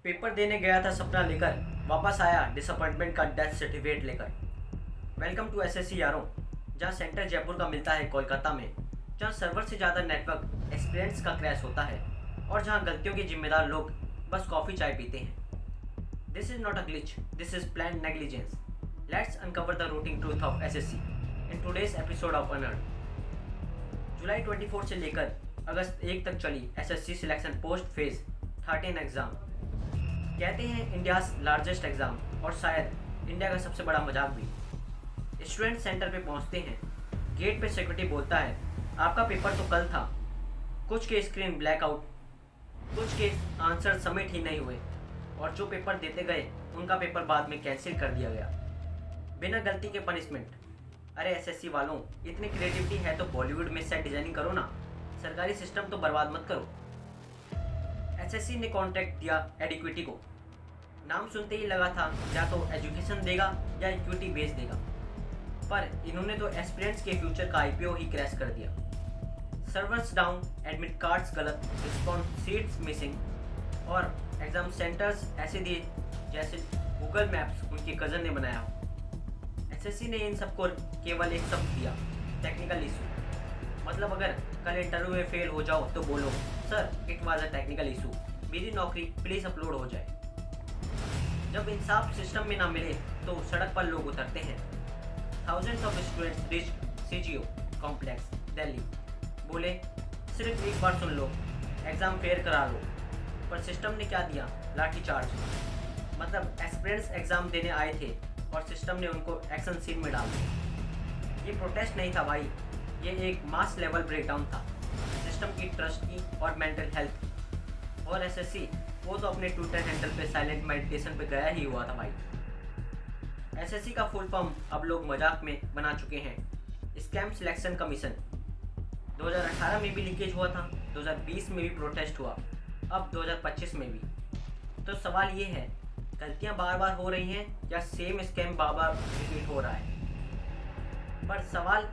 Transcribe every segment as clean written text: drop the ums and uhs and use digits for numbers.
Paper देने गया था सपना लेकर, वापस आया डिसअपॉइंटमेंट का डेथ सर्टिफिकेट लेकर। वेलकम टू एसएससी यारों, जहाँ सेंटर जयपुर का मिलता है कोलकाता में, जहाँ सर्वर से ज़्यादा नेटवर्क एक्सपीरियंस का क्रैश होता है और जहाँ गलतियों के जिम्मेदार लोग बस कॉफ़ी चाय पीते हैं। This is not a glitch, this is plan negligence. Let's uncover the rooting truth of SSC in today's episode of unheard. जुलाई 24 से लेकर अगस्त 1 तक चली SSC selection post phase 13 exam. कहते हैं इंडियाज़ लार्जेस्ट एग्ज़ाम और शायद इंडिया का सबसे बड़ा मजाक भी। स्टूडेंट सेंटर पे पहुंचते हैं, गेट पे सिक्योरिटी बोलता है आपका पेपर तो कल था। कुछ के स्क्रीन ब्लैकआउट, कुछ के आंसर सबमिट ही नहीं हुए और जो पेपर देते गए उनका पेपर बाद में कैंसिल कर दिया गया बिना गलती के पनिशमेंट। अरे एसएससी वालों, इतनी क्रिएटिविटी है तो बॉलीवुड में सेट डिजाइनिंग करो ना, सरकारी सिस्टम तो बर्बाद मत करो। एसएससी ने कॉन्ट्रैक्ट दिया एडिक्विटी को। नाम सुनते ही लगा था या तो एजुकेशन देगा या इक्विटी बेच देगा, पर इन्होंने तो एस्पिरेंट्स के फ्यूचर का आईपीओ ही क्रैश कर दिया। सर्वर्स डाउन, एडमिट कार्ड्स गलत, रिस्पॉन्स सीट्स मिसिंग और एग्जाम सेंटर्स ऐसे दिए जैसे गूगल मैप्स उनके कज़न ने बनाया हो। एसएससी ने इन सबको केवल एक शब्द दिया, टेक्निकल इशू। मतलब अगर कल इंटरव्यू में फेल हो जाओ तो बोलो sir it was a technical issue, मेरी नौकरी प्लीज़ अपलोड हो जाए। जब इंसाफ सिस्टम में ना मिले तो सड़क पर लोग उतरते हैं। Thousands of students reached CGO complex Delhi, बोले सिर्फ एक बार सुन लो, एग्ज़ाम फेयर करा लो। पर सिस्टम ने क्या दिया? लाठी चार्ज। मतलब एस्पिरेंट्स एग्ज़ाम देने आए थे और सिस्टम ने उनको एक्शन सीन में डाल दिया। ये प्रोटेस्ट नहीं था भाई, ये एक मास लेवल ब्रेकडाउन था सिस्टम की ट्रस्ट की और मेंटल हेल्थ। और एसएससी वो तो अपने ट्विटर हैंडल पे साइलेंट मेडिटेशन पे गया ही हुआ था भाई। एसएससी का फुल फॉर्म अब लोग मजाक में बना चुके हैं, स्कैम सिलेक्शन कमीशन। 2018 में भी लीकेज हुआ था, 2020 में भी प्रोटेस्ट हुआ, अब 2025 में भी। तो सवाल ये है, गलतियां बार बार हो रही हैं या सेम स्कैम बार बार रिपीट हो रहा है? पर सवाल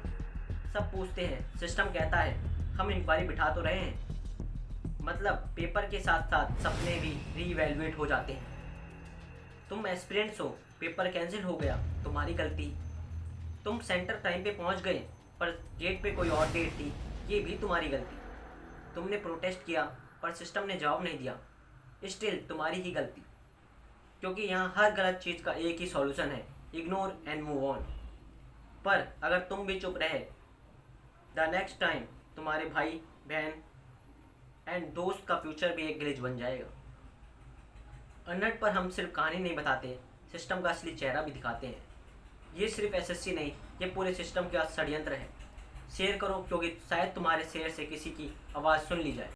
सब पूछते हैं, सिस्टम कहता है हम इंक्वायरी बिठा तो रहे हैं। मतलब पेपर के साथ साथ सपने भी रीवैल्यूएट हो जाते हैं। तुम एस्पिरेंट्स हो, पेपर कैंसिल हो गया, तुम्हारी गलती। तुम सेंटर टाइम पे पहुंच गए पर गेट पे कोई और डेट थी, ये भी तुम्हारी गलती। तुमने प्रोटेस्ट किया पर सिस्टम ने जवाब नहीं दिया, स्टिल तुम्हारी ही गलती। क्योंकि यहाँ हर गलत चीज़ का एक ही सॉल्यूशन है, इग्नोर एंड मूव ऑन। पर अगर तुम भी चुप रहे, द नेक्स्ट टाइम तुम्हारे भाई बहन एंड दोस्त का फ्यूचर भी एक ग्लिच बन जाएगा। अनर्ड पर हम सिर्फ कहानी नहीं बताते, सिस्टम का असली चेहरा भी दिखाते हैं। ये सिर्फ एसएससी नहीं, ये पूरे सिस्टम का षड्यंत्र है। शेयर करो क्योंकि शायद तुम्हारे शेयर से किसी की आवाज़ सुन ली जाए।